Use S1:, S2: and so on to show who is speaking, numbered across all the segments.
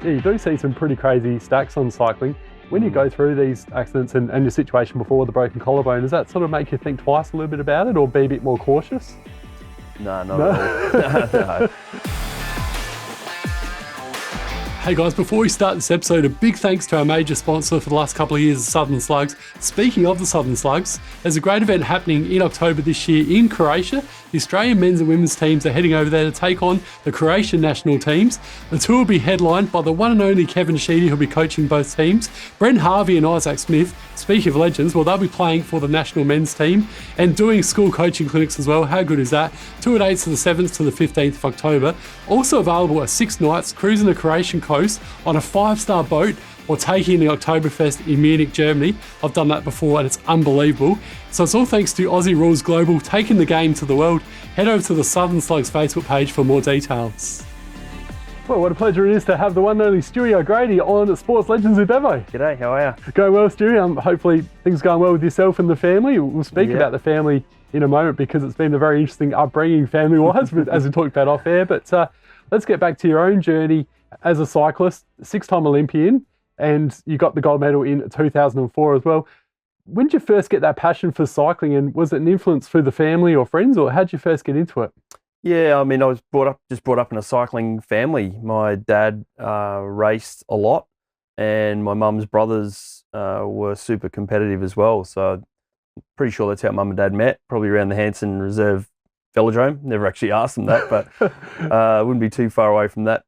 S1: Yeah, you do see some pretty crazy stacks on cycling. When you go through these accidents and your situation before with the broken collarbone, does that sort of make you think twice a little bit about it or be a bit more cautious?
S2: No, not at all. No.
S3: Hey guys, before we start this episode, a big thanks to our major sponsor for the last couple of years, Southern Slugs. Speaking of the Southern Slugs, there's a great event happening in October this year in Croatia. The Australian men's and women's teams are heading over there to take on the Croatian national teams. The tour will be headlined by the one and only Kevin Sheedy, who'll be coaching both teams. Brent Harvey and Isaac Smith, speaking of legends, well, they'll be playing for the national men's team and doing school coaching clinics as well. How good is that? 2 and 8s to the 7th to the 15th of October. Also available are 6 nights cruising the Croatian coast on a 5-star boat or taking the Oktoberfest in Munich, Germany. I've done that before and it's unbelievable. So it's all thanks to Aussie Rules Global taking the game to the world. Head over to the Southern Slugs Facebook page for more details.
S1: Well, what a pleasure it is to have the one and only Stuart O'Grady on Sports Legends with Bevo.
S2: G'day, how are you?
S1: Going well, Stuart. Hopefully things going well with yourself and the family. We'll speak about the family in a moment because it's been a very interesting upbringing family-wise, as we talked about off air. But let's get back to your own journey as a cyclist, 6-time Olympian, and you got the gold medal in 2004 as well. When did you first get that passion for cycling, and was it an influence through the family or friends, or how did you first get into it?
S2: Yeah, I mean, I was brought up in a cycling family. My dad raced a lot, and my mum's brothers were super competitive as well. So I'm pretty sure that's how mum and dad met, probably around the Hanson Reserve Velodrome. Never actually asked them that, but wouldn't be too far away from that.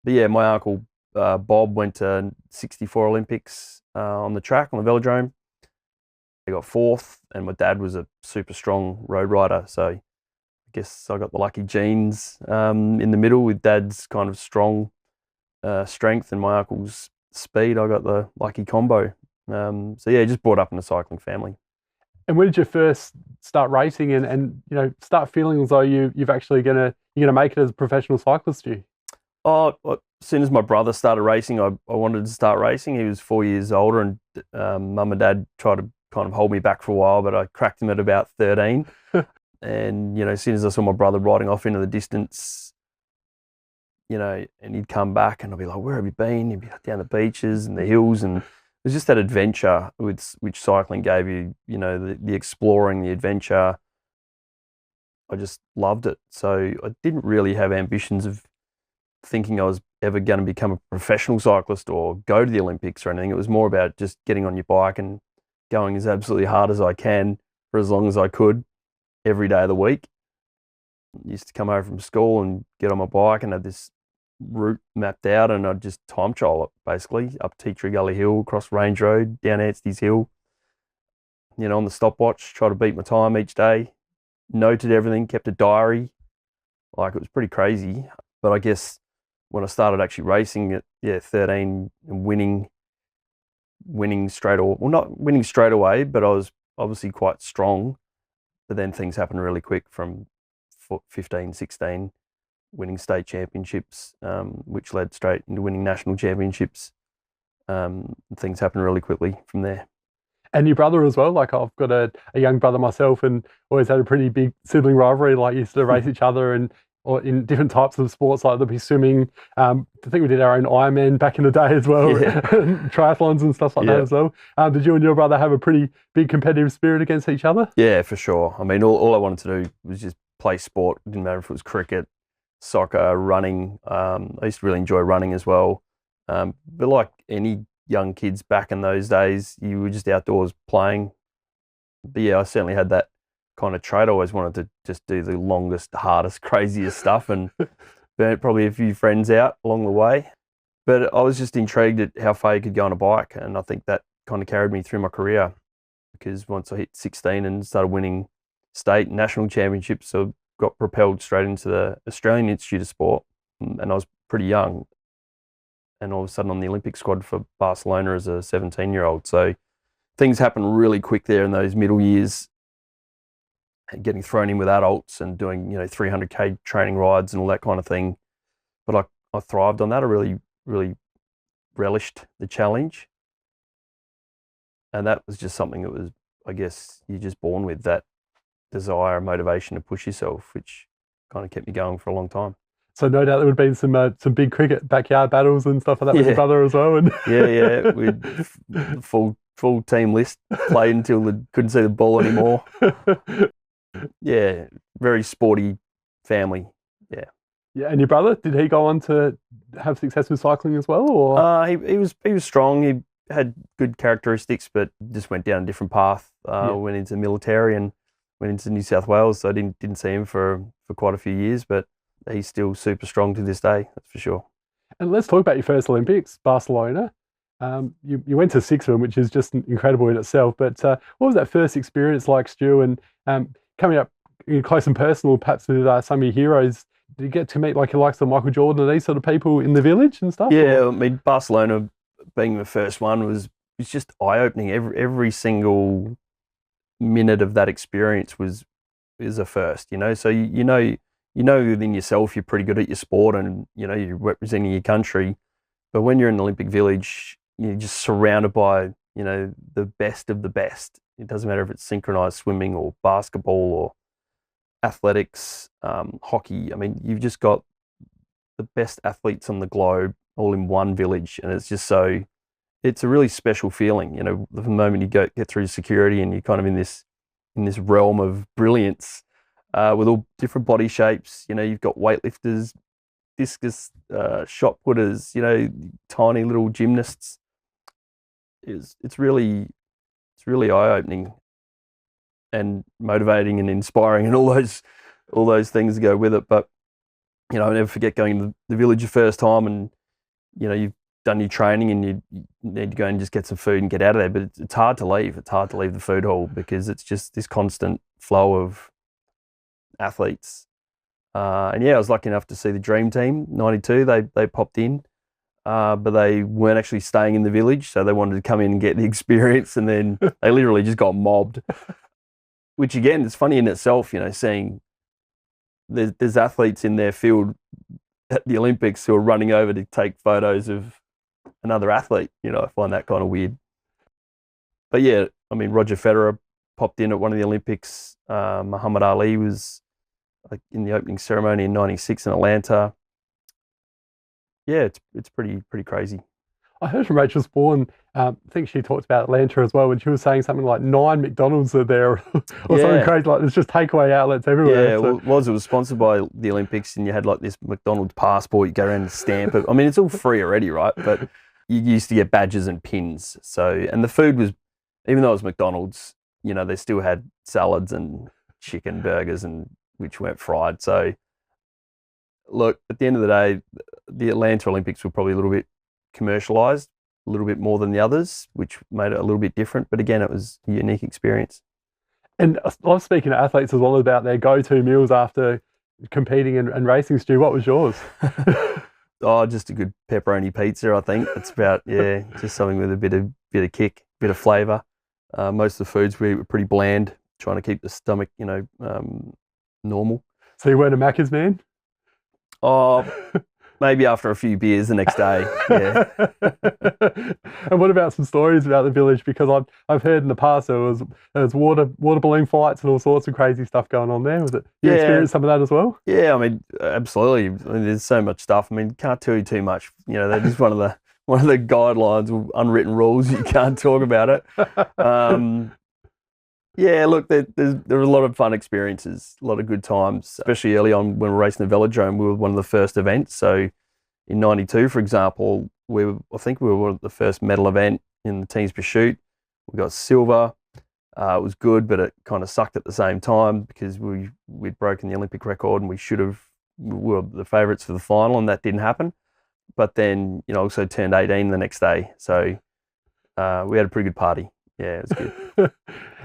S2: But yeah, my uncle Bob went to 64 Olympics on the track, on the velodrome. He got 4th, and my dad was a super strong road rider. So I guess I got the lucky genes in the middle with dad's kind of strong strength and my uncle's speed. I got the lucky combo. So yeah, just brought up in a cycling family.
S1: And when did you first start racing and start feeling as though you're gonna make it as a professional cyclist, Stu?
S2: Oh, as soon as my brother started racing, I wanted to start racing. He was 4 years older, and mum and dad tried to kind of hold me back for a while, but I cracked him at about 13. And, as soon as I saw my brother riding off into the distance, and he'd come back and I'd be like, where have you been? He'd be down the beaches and the hills. And it was just that adventure which cycling gave you, the exploring, the adventure. I just loved it. So I didn't really have ambitions of thinking I was ever going to become a professional cyclist or go to the Olympics or anything. It was more about just getting on your bike and going as absolutely hard as I can for as long as I could every day of the week. I used to come home from school and get on my bike and have this route mapped out, and I'd just time trial it basically up Tea Tree Gully Hill, across Range Road, down Anstey's Hill, on the stopwatch, try to beat my time each day, noted everything, kept a diary. Like, it was pretty crazy. But I guess when I started actually racing at 13 and winning straight away, well, not winning straight away, but I was obviously quite strong. But then things happened really quick from 15, 16, winning state championships, which led straight into winning national championships. Things happened really quickly from there.
S1: And your brother as well. Like, I've got a young brother myself and always had a pretty big sibling rivalry, like used to race each other or in different types of sports, like there'll be swimming. I think we did our own Ironman back in the day as well, triathlons and stuff like that as well. Did you and your brother have a pretty big competitive spirit against each other?
S2: Yeah, for sure. I mean, all I wanted to do was just play sport. It didn't matter if it was cricket, soccer, running. I used to really enjoy running as well. But like any young kids back in those days, you were just outdoors playing. But yeah, I certainly had that kind of trait. I always wanted to just do the longest, hardest, craziest stuff and burnt probably a few friends out along the way. But I was just intrigued at how far you could go on a bike, and I think that kind of carried me through my career, because once I hit 16 and started winning state and national championships, I got propelled straight into the Australian Institute of Sport, and I was pretty young, and all of a sudden on the Olympic squad for Barcelona as a 17-year-old. So things happened really quick there in those middle years, getting thrown in with adults and doing 300k training rides and all that kind of thing. But I thrived on that. I really relished the challenge, and that was just something that was, I guess, you're just born with, that desire and motivation to push yourself, which kind of kept me going for a long time.
S1: So no doubt there would have been some big cricket backyard battles and stuff like that with your brother as well. And
S2: yeah, we'd full team list, played until they couldn't see the ball anymore. Yeah, very sporty family. Yeah.
S1: Yeah, and your brother, did he go on to have success with cycling as well, or?
S2: He was strong. He had good characteristics, but just went down a different path. Went into the military and went into New South Wales. So I didn't see him for quite a few years, but he's still super strong to this day. That's for sure.
S1: And let's talk about your first Olympics, Barcelona. You went to 6 of them, which is just incredible in itself. But what was that first experience like, Stu? And coming up close and personal, perhaps with some of your heroes. Did you get to meet like the likes of Michael Jordan and these sort of people in the village and stuff?
S2: Yeah, or? I mean, Barcelona being the first one was just eye-opening. Every single minute of that experience is a first, you know. So you know within yourself you're pretty good at your sport and you know you're representing your country. But when you're in the Olympic Village, you're just surrounded by, you know, the best of the best. It doesn't matter if it's synchronized swimming or basketball or athletics, hockey. I mean, you've just got the best athletes on the globe all in one village, and it's a really special feeling. You know, the moment you get through security and you're kind of in this realm of brilliance with all different body shapes. You know, you've got weightlifters, discus shot putters, you know, tiny little gymnasts. It's really eye-opening and motivating and inspiring and all those things that go with it. But you know, I'll never forget going to the village the first time, and you know, you've done your training and you need to go and just get some food and get out of there. But it's hard to leave. It's hard to leave the food hall because it's just this constant flow of athletes. And yeah, I was lucky enough to see the Dream Team '92. They popped in, but they weren't actually staying in the village, so they wanted to come in and get the experience. And then they literally just got mobbed. Which again, is funny in itself, you know, seeing there's athletes in their field at the Olympics who are running over to take photos of another athlete. You know, I find that kind of weird. But yeah, I mean, Roger Federer popped in at one of the Olympics. Muhammad Ali was like in the opening ceremony in '96 in Atlanta. Yeah, it's pretty crazy.
S1: I heard from Rachel Spawn, I think she talked about Atlanta as well, when she was saying something like 9 McDonald's are there or something crazy, like there's just takeaway outlets everywhere.
S2: Yeah, well, it was sponsored by the Olympics and you had like this McDonald's passport, you go around and stamp it. I mean, it's all free already, right? But you used to get badges and pins. So, and the food was, even though it was McDonald's, you know, they still had salads and chicken burgers and which weren't fried. So, look, at the end of the day, the Atlanta Olympics were probably a little bit commercialized a little bit more than the others, which made it a little bit different. But again, it was a unique experience.
S1: And I was speaking to athletes as well about their go-to meals after competing and racing. Stu, what was yours?
S2: Oh, just a good pepperoni pizza, I think. It's about, yeah, just something with a bit of kick, bit of flavour. Most of the foods were pretty bland, trying to keep the stomach, you know, normal.
S1: So you weren't a Macca's man?
S2: Oh, maybe after a few beers the next day, yeah.
S1: And what about some stories about the village? Because I've heard in the past there was water balloon fights and all sorts of crazy stuff going on there. Was it? You experienced some of that as well?
S2: Yeah, I mean, absolutely. I mean, there's so much stuff. I mean, can't tell you too much. You know, they're just one of the guidelines, unwritten rules. You can't talk about it. Yeah, look, there were a lot of fun experiences, a lot of good times, especially early on when we were racing the velodrome. We were one of the first events. So in '92, for example, I think we were the first medal event in the team's pursuit. We got silver. It was good, but it kind of sucked at the same time because we'd broken the Olympic record and we were the favourites for the final, and that didn't happen. But then, you know, also turned 18 the next day. So we had a pretty good party. Yeah, it was good.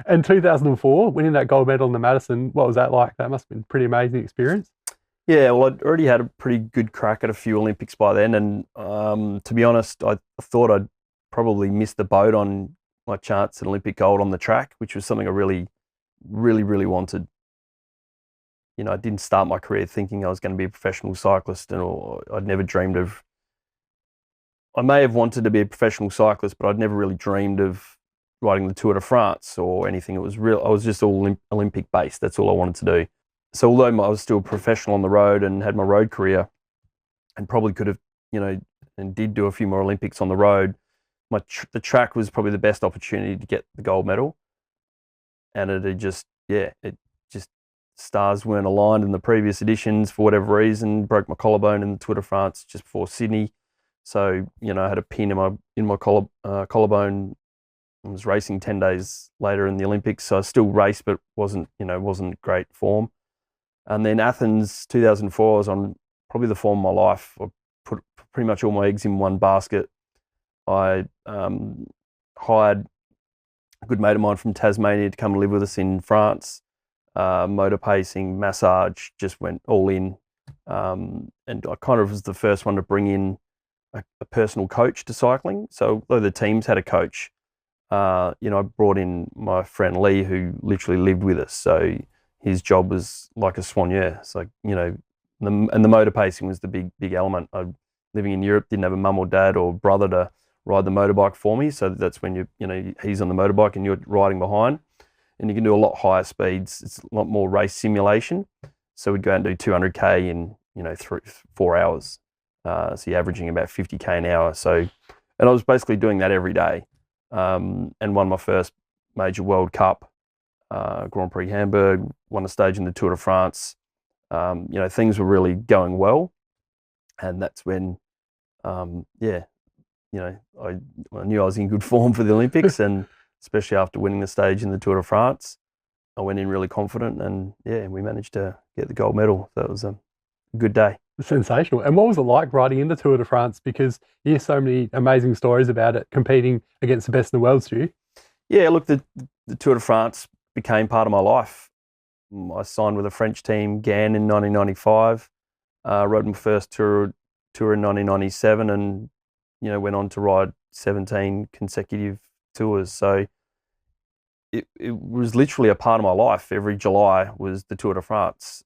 S1: And 2004, winning that gold medal in the Madison, what was that like? That must have been a pretty amazing experience.
S2: Yeah, well, I'd already had a pretty good crack at a few Olympics by then. And to be honest, I thought I'd probably missed the boat on my chance at Olympic gold on the track, which was something I really, really, really wanted. You know, I didn't start my career thinking I was going to be a professional cyclist, and I'd never dreamed of... I may have wanted to be a professional cyclist, but I'd never really dreamed of riding the Tour de France or anything. It was I was just all Olympic based. That's all I wanted to do. So although I was still a professional on the road and had my road career, and probably could have, and did do a few more Olympics on the road. The track was probably the best opportunity to get the gold medal, and it just stars weren't aligned in the previous editions for whatever reason. Broke my collarbone in the Tour de France just before Sydney, so I had a pin in my collarbone. I was racing 10 days later in the Olympics, so I still raced, but wasn't great form. And then Athens 2004, I was on probably the form of my life. I put pretty much all my eggs in one basket. I hired a good mate of mine from Tasmania to come and live with us in France. Motor pacing, massage, just went all in. And I kind of was the first one to bring in a personal coach to cycling. So although the teams had a coach, I brought in my friend Lee, who literally lived with us. So his job was like a soigneur. It's like, and the motor pacing was the big element. Living in Europe, didn't have a mum or dad or brother to ride the motorbike for me. So that's when he's on the motorbike and you're riding behind, and you can do a lot higher speeds. It's a lot more race simulation. So we'd go out and do 200K in, 4 hours. So you're averaging about 50K an hour. So, and I was basically doing that every day. And won my first major World Cup, Grand Prix Hamburg, won a stage in the Tour de France. Things were really going well. And that's when, I knew I was in good form for the Olympics, and especially after winning the stage in the Tour de France, I went in really confident, and we managed to get the gold medal. So it was a good day.
S1: Sensational. And what was it like riding in the Tour de France? Because you hear so many amazing stories about it, competing against the best in the world, Stu.
S2: Yeah, look, the Tour de France became part of my life. I signed with a French team, GAN, in 1995. Rode my first tour in 1997, and went on to ride 17 consecutive tours. So it was literally a part of my life. Every July was the Tour de France.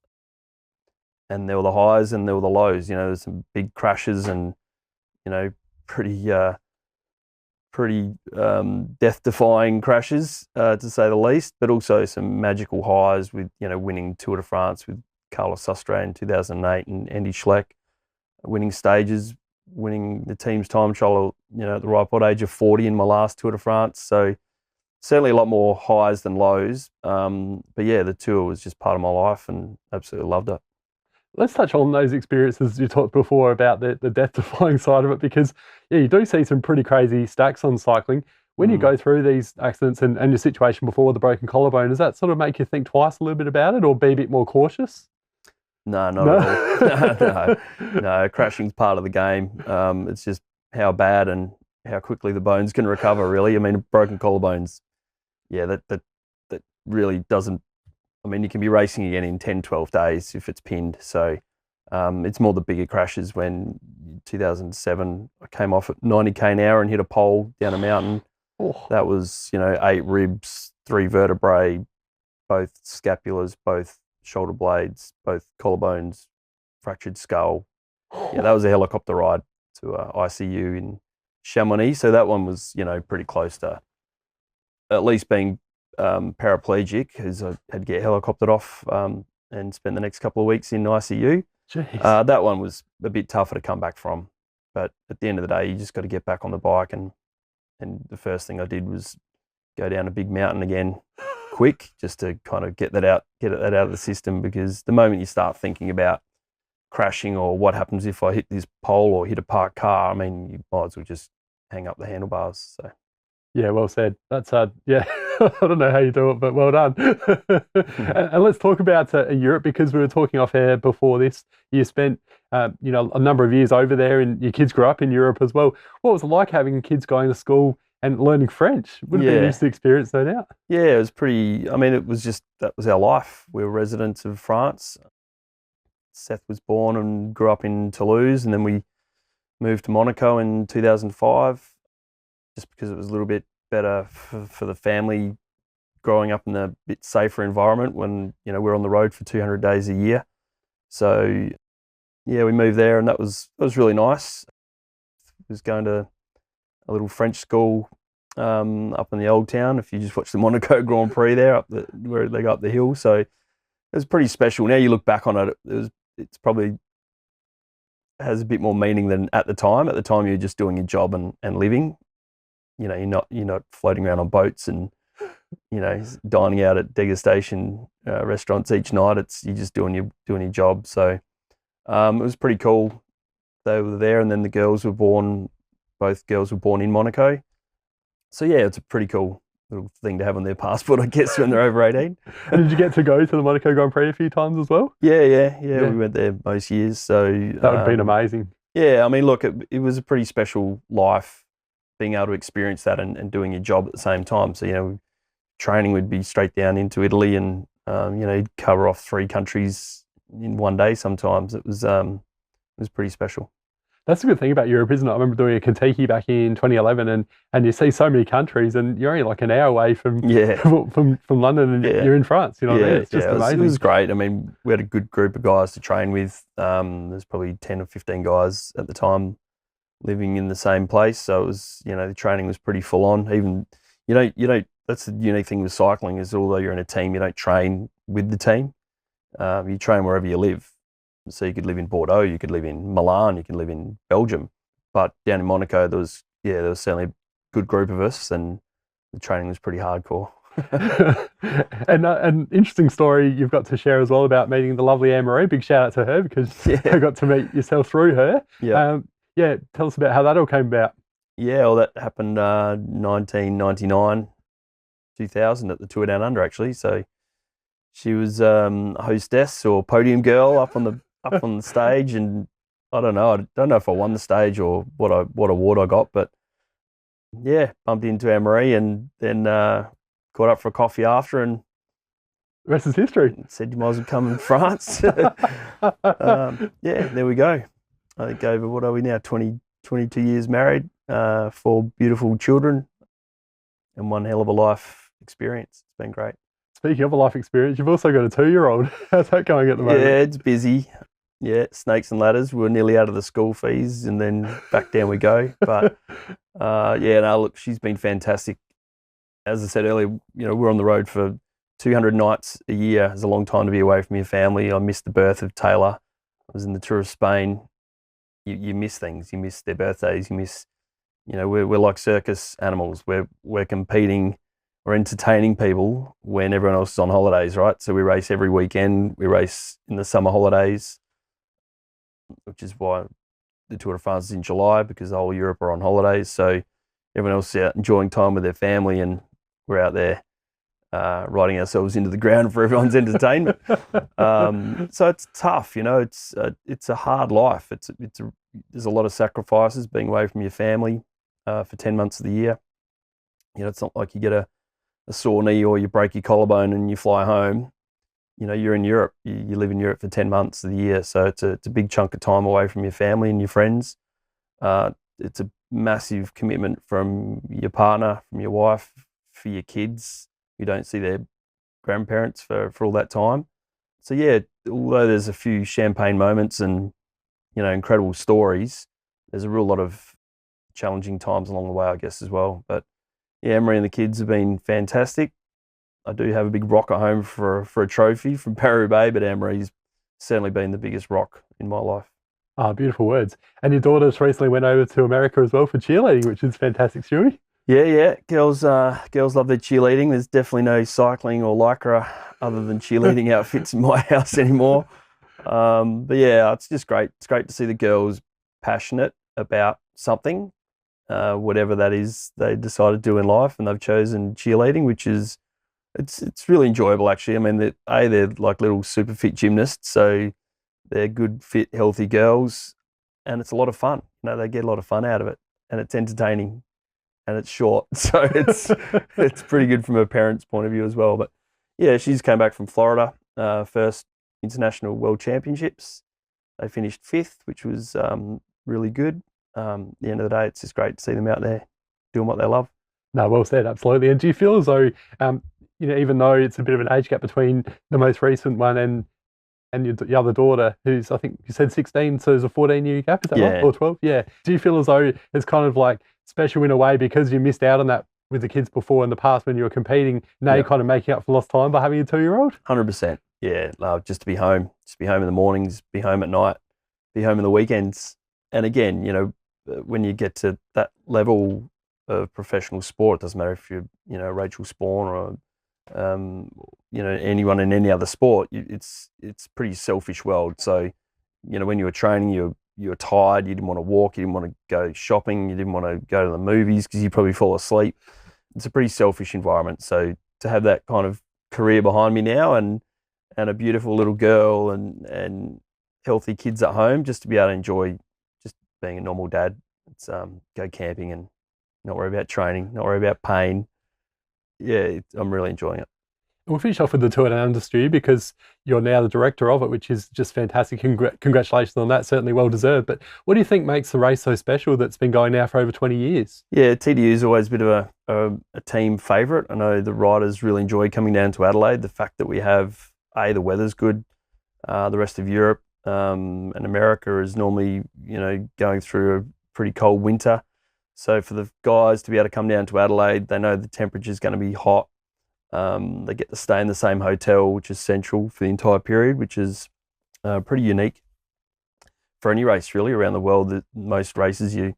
S2: And there were the highs and there were the lows. There's some big crashes and, pretty death-defying crashes, to say the least, but also some magical highs with, winning Tour de France with Carlos Sastre in 2008 and Andy Schleck, winning stages, winning the team's time trial, at the ripe old age of 40 in my last Tour de France. So certainly a lot more highs than lows. But yeah, the tour was just part of my life and absolutely loved it.
S1: Let's touch on those experiences you talked before about the death-defying side of it, because you do see some pretty crazy stacks on cycling. When you go through these accidents and your situation before the broken collarbone, does that sort of make you think twice a little bit about it or be a bit more cautious?
S2: No, not at all. No, crashing's part of the game. It's just how bad and how quickly the bones can recover, really. I mean, broken collarbones, that really doesn't. I mean, you can be racing again in 10, 12 days if it's pinned. So it's more the bigger crashes. When 2007, I came off at 90K an hour and hit a pole down a mountain. Oh. That was, 8 ribs, 3 vertebrae, both scapulas, both shoulder blades, both collarbones, fractured skull. Yeah, that was a helicopter ride to ICU in Chamonix. So that one was, pretty close to at least being paraplegic, because I had to get helicoptered off and spend the next couple of weeks in ICU. That one was a bit tougher to come back from, but at the end of the day, you just got to get back on the bike, and the first thing I did was go down a big mountain again, quick, just to kind of get that out of the system, because the moment you start thinking about crashing or what happens if I hit this pole or hit a parked car, I mean, you might as well just hang up the handlebars. So.
S1: Yeah, well said. That's yeah. I don't know how you do it, but well done. And let's talk about Europe, because we were talking off air before this. You spent, a number of years over there, and your kids grew up in Europe as well. What was it like having kids going to school and learning French? Would have been an interesting experience, no doubt. Yeah,
S2: it was pretty. I mean, it was just, that was our life. We were residents of France. Seth was born and grew up in Toulouse, and then we moved to Monaco in 2005. Just because it was a little bit better for the family, growing up in a bit safer environment when, we're on the road for 200 days a year. So, we moved there, and that was really nice. I was going to a little French school up in the old town. If you just watch the Monaco Grand Prix there, where they go up the hill. So it was pretty special. Now you look back on it, it's probably has a bit more meaning than at the time. At the time, you're just doing your job and living. You know, you're not floating around on boats and, you know, dining out at degustation restaurants each night. You're just doing your job. So it was pretty cool. They were there, and then the girls were born. Both girls were born in Monaco. So yeah, it's a pretty cool little thing to have on their passport, I guess, when they're over 18.
S1: And did you get to go to the Monaco Grand Prix a few times as well?
S2: Yeah. We went there most years. So
S1: that would have been amazing.
S2: Yeah, I mean, look, it was a pretty special life being able to experience that and doing your job at the same time. So, you know, training would be straight down into Italy and, you know, you'd cover off 3 countries in one day sometimes. It was pretty special.
S1: That's the good thing about Europe, isn't it? I remember doing a Kentucky back in 2011 and you see so many countries and you're only like an hour away from London and you're in France, you know what I mean? It's just amazing.
S2: It was great. I mean, we had a good group of guys to train with. There's probably 10 or 15 guys at the time living in the same place. So it was, you know, the training was pretty full on. Even, you know, that's the unique thing with cycling is although you're in a team, you don't train with the team. You train wherever you live. So you could live in Bordeaux, you could live in Milan, you could live in Belgium. But down in Monaco, there was certainly a good group of us and the training was pretty hardcore.
S1: And an interesting story you've got to share as well about meeting the lovely Anne-Marie. Big shout out to her because I got to meet yourself through her. Yeah. Tell us about how that all came about.
S2: Yeah, well, that happened 1999, 2000 at the Tour Down Under, actually. So she was a hostess or podium girl up on the stage, and I don't know if I won the stage or what award I got, but yeah, bumped into Anne-Marie and then caught up for a coffee after, and
S1: the rest is history.
S2: Said you might as well come in France. Yeah, there we go. I think over, what are we now, 22 years married, 4 beautiful children, and one hell of a life experience. It's been great.
S1: Speaking of a life experience, you've also got a 2-year-old. How's that going at the moment?
S2: Yeah, it's busy. Yeah, snakes and ladders. We're nearly out of the school fees and then back down we go. But look, she's been fantastic. As I said earlier, you know, we're on the road for 200 nights a year. It's a long time to be away from your family. I missed the birth of Taylor. I was in the Tour of Spain. You miss things. You miss their birthdays. You miss, you know, we're like circus animals. We're competing. We're entertaining people when everyone else is on holidays, right? So we race every weekend. We race in the summer holidays, which is why the Tour de France is in July, because the whole Europe are on holidays. So everyone else is out enjoying time with their family, and we're out there riding ourselves into the ground for everyone's entertainment. So it's tough, you know. It's a hard life. There's a lot of sacrifices being away from your family for 10 months of the year. You know, it's not like you get a sore knee or you break your collarbone and you fly home. You know, you're in Europe. You live in Europe for 10 months of the year. So it's a big chunk of time away from your family and your friends. It's a massive commitment from your partner, from your wife, for your kids who don't see their grandparents for all that time. So yeah, although there's a few champagne moments and, you know, incredible stories, there's a real lot of challenging times along the way, I guess, as well. But yeah, Emery and the kids have been fantastic. I do have a big rock at home for a trophy from Paris-Roubaix, but Emery's certainly been the biggest rock in my life.
S1: Ah, beautiful words. And your daughters recently went over to America as well for cheerleading, which is fantastic, Stuey.
S2: Yeah. Girls love their cheerleading. There's definitely no cycling or lycra other than cheerleading outfits in my house anymore. But yeah, it's just great. It's great to see the girls passionate about something, whatever that is they decide to do in life, and they've chosen cheerleading, which is it's really enjoyable actually. I mean, they're like little super fit gymnasts, so they're good, fit, healthy girls, and it's a lot of fun. You know, they get a lot of fun out of it, and it's entertaining, and it's short, so it's pretty good from a parent's point of view as well. But yeah, she's came back from Florida, first international world championships. They finished 5th, which was really good. At the end of the day, it's just great to see them out there doing what they love.
S1: No, well said, absolutely. And do you feel as though, you know, even though it's a bit of an age gap between the most recent one and your other daughter, who's, I think you said 16, so there's a 14-year gap, is that right? Or 12? Yeah. Do you feel as though it's kind of like special in a way because you missed out on that with the kids before in the past when you were competing? Now you're kind of making up for lost time by having a 2-year-old?
S2: 100%. Yeah, just to be home. Just be home in the mornings, be home at night, be home on the weekends. And again, you know, when you get to that level of professional sport, it doesn't matter if you're, you know, Rachel Spawn or, you know, anyone in any other sport, it's a pretty selfish world. So, you know, when you were training, you were tired, you didn't want to walk, you didn't want to go shopping, you didn't want to go to the movies because you probably fall asleep. It's a pretty selfish environment. So to have that kind of career behind me now and a beautiful little girl and healthy kids at home, just to be able to enjoy just being a normal dad. It's go camping and not worry about training, not worry about pain. Yeah, I'm really enjoying it.
S1: We'll finish off with the Tour Down Under, Stu, because you're now the director of it, which is just fantastic. Congratulations on that, certainly well deserved. But what do you think makes the race so special that's been going now for over 20 years? Yeah,
S2: TDU is always a bit of a team favourite. I know the riders really enjoy coming down to Adelaide. The fact that we have, the weather's good, the rest of Europe and America is normally, you know, going through a pretty cold winter. So for the guys to be able to come down to Adelaide, they know the temperature's going to be hot. They get to stay in the same hotel, which is central for the entire period, which is pretty unique for any race really around the world. Most races you're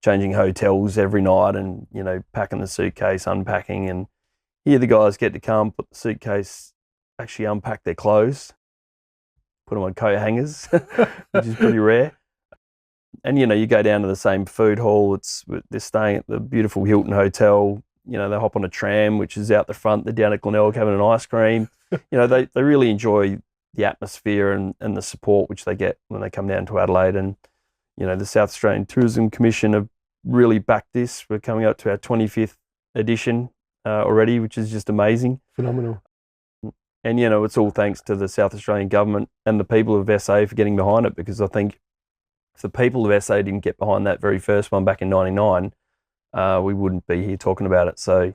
S2: changing hotels every night and, you know, packing the suitcase, unpacking, and here the guys get to come, put the suitcase, actually unpack their clothes, put them on coat hangers, which is pretty rare. And, you know, you go down to the same food hall. They're staying at the beautiful Hilton Hotel. You know, they hop on a tram, which is out the front. They're down at Glenelg having an ice cream. You know, they really enjoy the atmosphere and the support which they get when they come down to Adelaide. And, you know, the South Australian Tourism Commission have really backed this. We're coming up to our 25th edition already, which is just amazing.
S1: Phenomenal.
S2: And, you know, it's all thanks to the South Australian government and the people of SA for getting behind it, because I think if the people of SA didn't get behind that very first one back in 99, we wouldn't be here talking about it. So,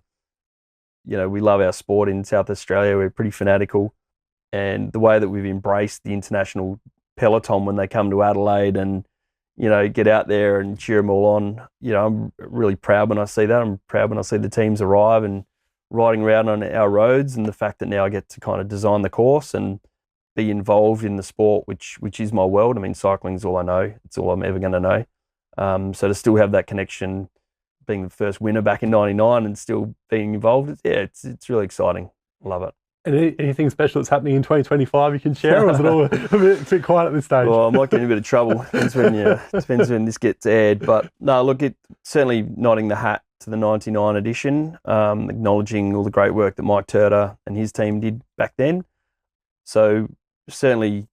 S2: you know, we love our sport in South Australia. We're pretty fanatical. And the way that we've embraced the international peloton when they come to Adelaide and, you know, get out there and cheer them all on, you know, I'm really proud when I see that. I'm proud when I see the teams arrive and riding around on our roads, and the fact that now I get to kind of design the course and be involved in the sport, which is my world. I mean, cycling is all I know. It's all I'm ever going to know. So to still have that connection, being the first winner back in 99 and still being involved, it's really exciting. I love it.
S1: And anything special that's happening in 2025 you can share, or is it all a bit quiet at this stage?
S2: Well, I might get in a bit of trouble. Depends when this gets aired. But no, look, it certainly nodding the hat to the 99 edition, acknowledging all the great work that Mike Turter and his team did back then. So certainly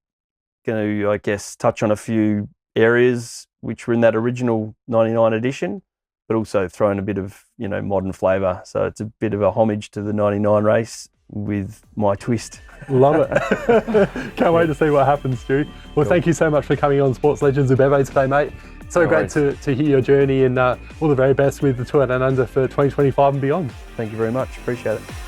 S2: going to, I guess, touch on a few areas which were in that original 99 edition, but also throw in a bit of, you know, modern flavour. So it's a bit of a homage to the 99 race with my twist.
S1: Love it. Can't wait to see what happens, Stu. Well, Thank you so much for coming on Sports Legends with Bebe today, mate. So great to hear your journey, and all the very best with the Tour Down Under for 2025 and beyond.
S2: Thank you very much. Appreciate it.